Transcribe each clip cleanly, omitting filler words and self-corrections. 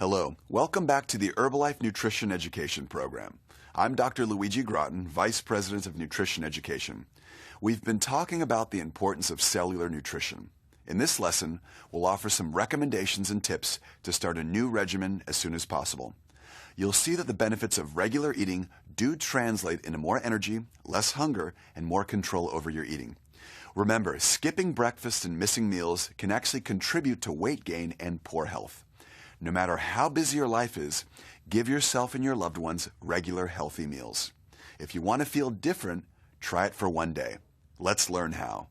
Hello, welcome back to the Herbalife Nutrition Education Program. I'm Dr. Luigi Groton, Vice President of Nutrition Education. We've been talking about the importance of cellular nutrition. In this lesson, we'll offer some recommendations and tips to start a new regimen as soon as possible. You'll see that the benefits of regular eating do translate into more energy, less hunger, and more control over your eating. Remember, skipping breakfast and missing meals can actually contribute to weight gain and poor health. No matter how busy your life is, give yourself and your loved ones regular healthy meals. If you want to feel different, try it for one day. Let's learn how.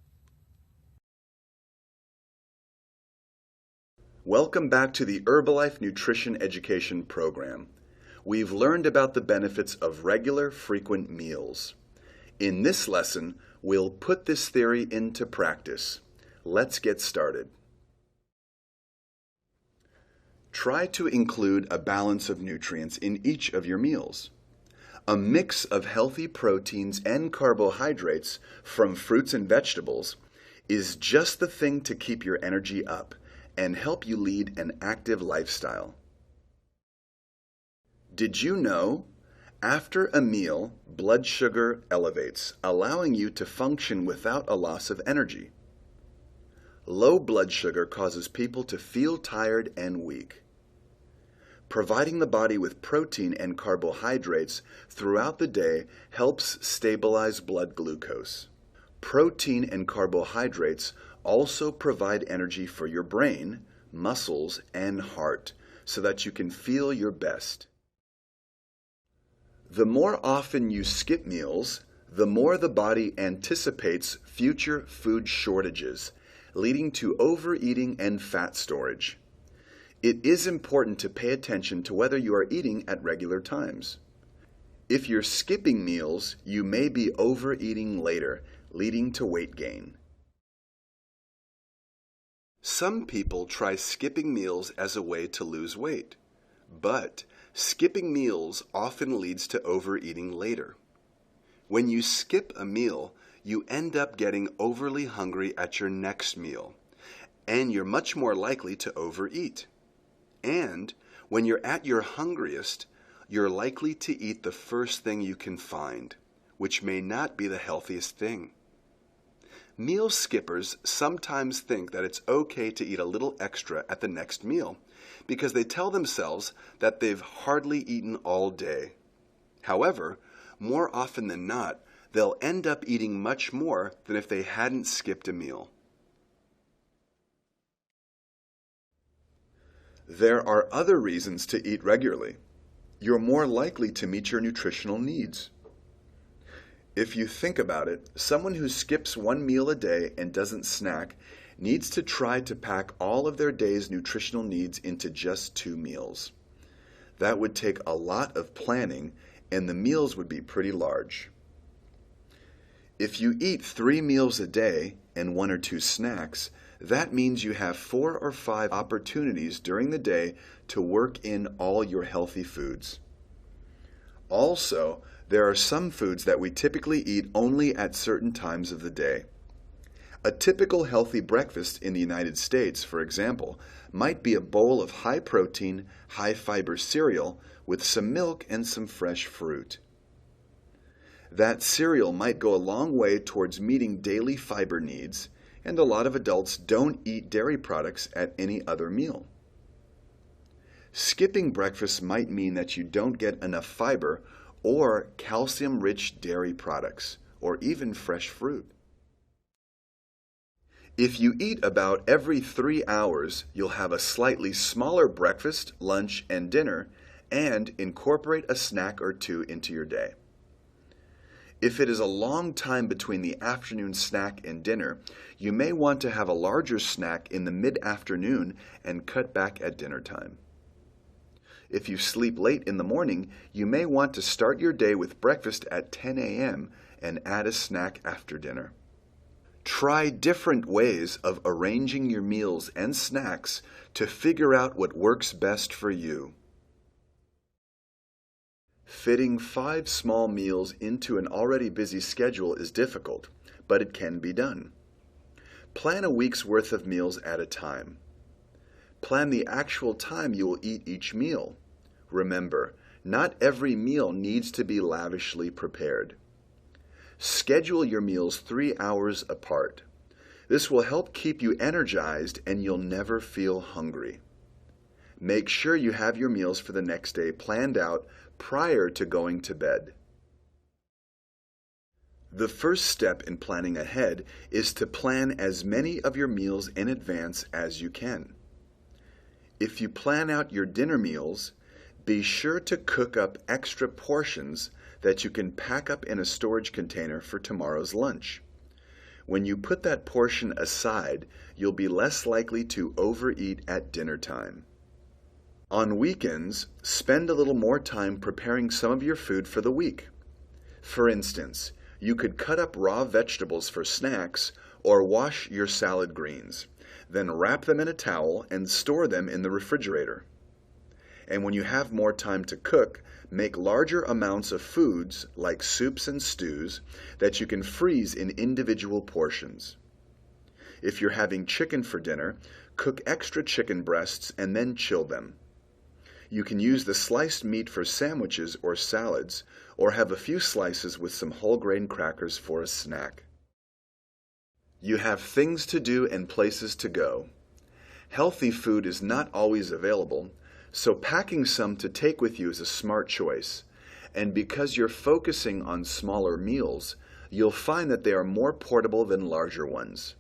Welcome back to the Herbalife Nutrition Education Program. We've learned about the benefits of regular, frequent meals. In this lesson, we'll put this theory into practice. Let's get started. Try to include a balance of nutrients in each of your meals. A mix of healthy proteins and carbohydrates from fruits and vegetables is just the thing to keep your energy up and help you lead an active lifestyle. Did you know? After a meal, blood sugar elevates, allowing you to function without a loss of energy. Low blood sugar causes people to feel tired and weak. Providing the body with protein and carbohydrates throughout the day helps stabilize blood glucose. Protein and carbohydrates also provide energy for your brain, muscles, and heart so that you can feel your best. The more often you skip meals, the more the body anticipates future food shortages, leading to overeating and fat storage. It is important to pay attention to whether you are eating at regular times. If you're skipping meals, you may be overeating later, leading to weight gain. Some people try skipping meals as a way to lose weight, but skipping meals often leads to overeating later. When you skip a meal, you end up getting overly hungry at your next meal, and you're much more likely to overeat. And when you're at your hungriest, you're likely to eat the first thing you can find, which may not be the healthiest thing. Meal skippers sometimes think that it's okay to eat a little extra at the next meal because they tell themselves that they've hardly eaten all day. However, more often than not, they'll end up eating much more than if they hadn't skipped a meal. There are other reasons to eat regularly. You're more likely to meet your nutritional needs. If you think about it, someone who skips one meal a day and doesn't snack needs to try to pack all of their day's nutritional needs into just 2 meals. That would take a lot of planning, and the meals would be pretty large. If you eat 3 meals a day and 1 or 2 snacks, that means you have 4 or 5 opportunities during the day to work in all your healthy foods. Also, there are some foods that we typically eat only at certain times of the day. A typical healthy breakfast in the United States, for example, might be a bowl of high-protein, high-fiber cereal with some milk and some fresh fruit. That cereal might go a long way towards meeting daily fiber needs, and a lot of adults don't eat dairy products at any other meal. Skipping breakfast might mean that you don't get enough fiber or calcium-rich dairy products, or even fresh fruit. If you eat about every 3 hours, you'll have a slightly smaller breakfast, lunch, and dinner, and incorporate a snack or 2 into your day. If it is a long time between the afternoon snack and dinner, you may want to have a larger snack in the mid-afternoon and cut back at dinner time. If you sleep late in the morning, you may want to start your day with breakfast at 10 a.m. and add a snack after dinner. Try different ways of arranging your meals and snacks to figure out what works best for you. Fitting 5 small meals into an already busy schedule is difficult, but it can be done. Plan a week's worth of meals at a time. Plan the actual time you will eat each meal. Remember, not every meal needs to be lavishly prepared. Schedule your meals 3 hours apart. This will help keep you energized and you'll never feel hungry. Make sure you have your meals for the next day planned out prior to going to bed. The first step in planning ahead is to plan as many of your meals in advance as you can. If you plan out your dinner meals, be sure to cook up extra portions that you can pack up in a storage container for tomorrow's lunch. When you put that portion aside, you'll be less likely to overeat at dinner time. On weekends, spend a little more time preparing some of your food for the week. For instance, you could cut up raw vegetables for snacks or wash your salad greens, then wrap them in a towel and store them in the refrigerator. And when you have more time to cook, make larger amounts of foods like soups and stews that you can freeze in individual portions. If you're having chicken for dinner, cook extra chicken breasts and then chill them. You can use the sliced meat for sandwiches or salads, or have a few slices with some whole grain crackers for a snack. You have things to do and places to go. Healthy food is not always available, so packing some to take with you is a smart choice. And because you're focusing on smaller meals, you'll find that they are more portable than larger ones.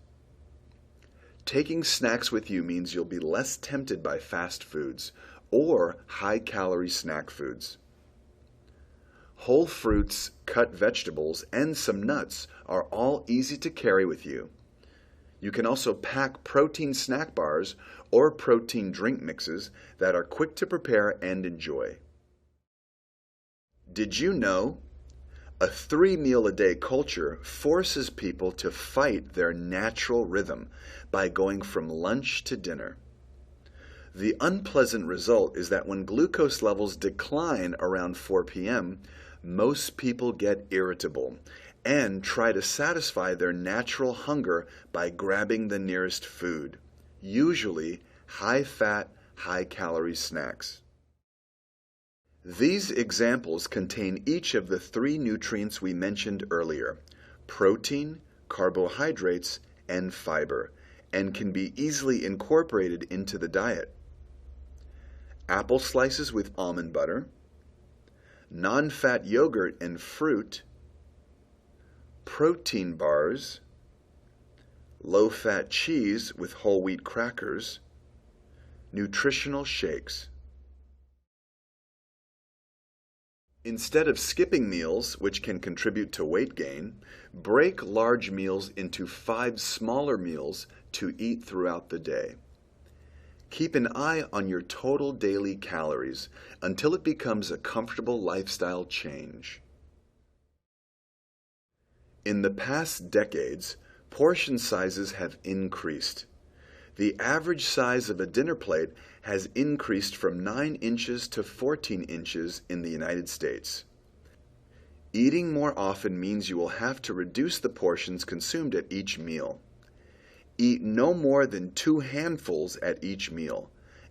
Taking snacks with you means you'll be less tempted by fast foods or high-calorie snack foods. Whole fruits, cut vegetables, and some nuts are all easy to carry with you. You can also pack protein snack bars or protein drink mixes that are quick to prepare and enjoy. Did you know? A 3-meal-a-day culture forces people to fight their natural rhythm by going from lunch to dinner. The unpleasant result is that when glucose levels decline around 4 p.m., most people get irritable and try to satisfy their natural hunger by grabbing the nearest food, usually high-fat, high-calorie snacks. These examples contain each of the 3 nutrients we mentioned earlier: protein, carbohydrates, and fiber, and can be easily incorporated into the diet. Apple slices with almond butter, non-fat yogurt and fruit, protein bars, low-fat cheese with whole wheat crackers, nutritional shakes. Instead of skipping meals, which can contribute to weight gain, break large meals into 5 smaller meals to eat throughout the day. Keep an eye on your total daily calories until it becomes a comfortable lifestyle change. In the past decades, portion sizes have increased. The average size of a dinner plate has increased from 9 inches to 14 inches in the United States. Eating more often means you will have to reduce the portions consumed at each meal. Eat no more than 2 handfuls at each meal,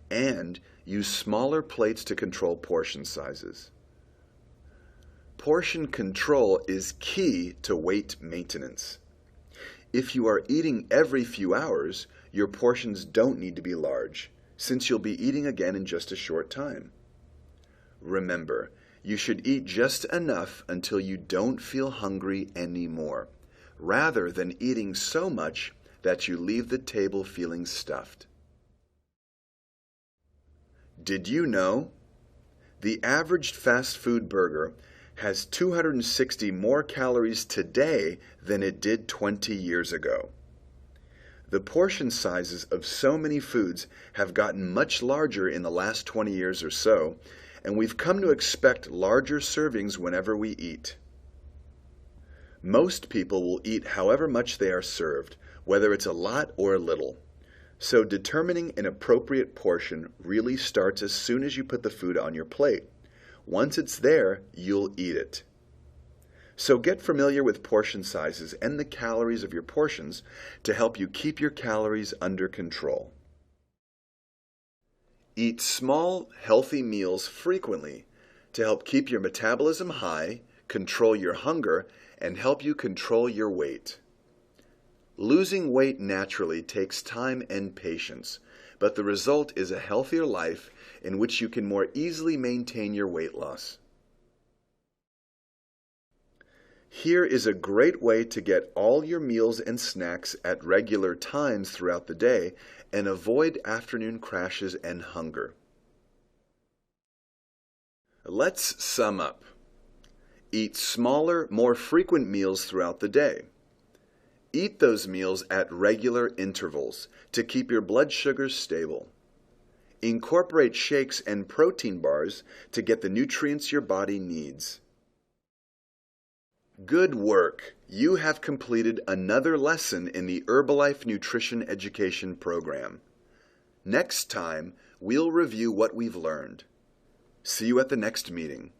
and use smaller plates to control portion sizes. Portion control is key to weight maintenance. If you are eating every few hours, your portions don't need to be large, since you'll be eating again in just a short time. Remember, you should eat just enough until you don't feel hungry anymore, rather than eating so much that you leave the table feeling stuffed. Did you know? The average fast food burger has 260 more calories today than it did 20 years ago. The portion sizes of so many foods have gotten much larger in the last 20 years or so, and we've come to expect larger servings whenever we eat. Most people will eat however much they are served, whether it's a lot or a little. So determining an appropriate portion really starts as soon as you put the food on your plate. Once it's there, you'll eat it. So get familiar with portion sizes and the calories of your portions to help you keep your calories under control. Eat small, healthy meals frequently to help keep your metabolism high, control your hunger, and help you control your weight. Losing weight naturally takes time and patience, but the result is a healthier life in which you can more easily maintain your weight loss. Here is a great way to get all your meals and snacks at regular times throughout the day and avoid afternoon crashes and hunger. Let's sum up. Eat smaller, more frequent meals throughout the day. Eat those meals at regular intervals to keep your blood sugars stable. Incorporate shakes and protein bars to get the nutrients your body needs. Good work! You have completed another lesson in the Herbalife Nutrition Education program. Next time, we'll review what we've learned. See you at the next meeting.